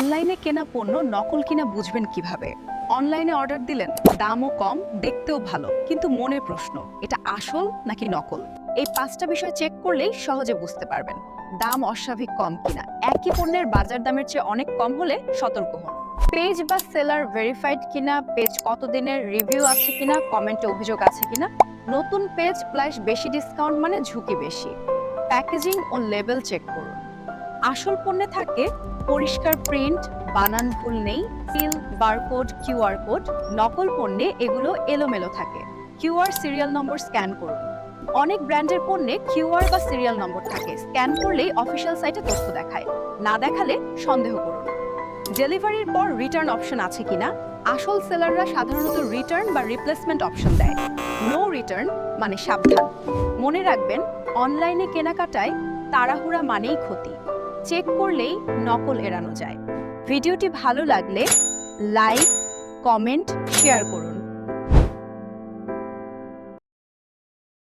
অনলাইনে কেনা পণ্য নকল কিনা বুঝবেন কিভাবে? অনলাইনে অর্ডার দিলেন, দামও কম, দেখতেও ভালো, কিন্তু মনে প্রশ্ন, এটা আসল নাকি নকল? এই 5টা বিষয় চেক করলেই সহজে বুঝতে পারবেন দাম অস্বাভাবিক কম কিনা। একই পণ্যের বাজার দামের চেয়ে অনেক কম হলে সতর্ক হন। পেজ বা সেলার ভেরিফাইড কিনা, পেজ কতদিনের রিভিউ আছে কিনা, কমেন্টে অভিযোগ আছে কিনা। নতুন পেজ প্লাস বেশি ডিসকাউন্ট মানে ঝুঁকি বেশি। প্যাকেজিং ও লেবেল চেক করুন। আসল পণ্যে থাকে পরিষ্কার প্রিন্ট, বানান ভুল নেই, সিল, বারকোড, কিউআর কোড। নকল পণ্যে এগুলো এলোমেলো থাকে। কিউআর সিরিয়াল নম্বর স্ক্যান করুন। অনেক ব্র্যান্ডের পণ্যে কিউআর বা সিরিয়াল নম্বর থাকে, স্ক্যান করলেই অফিসিয়াল সাইটে তথ্য দেখায়, না দেখালে সন্দেহ করুন। ডেলিভারির পর রিটার্ন অপশন আছে কিনা। আসল সেলাররা সাধারণত রিটার্ন বা রিপ্লেসমেন্ট অপশন দেয়। নো রিটার্ন মানে সাবধান। মনে রাখবেন, অনলাইনে কেনাকাটায় তাড়াহুড়া মানেই ক্ষতি। চেক করলেই নকল এড়ানো যায়। ভিডিওটি ভালো লাগলে লাইক, কমেন্ট, শেয়ার করুন।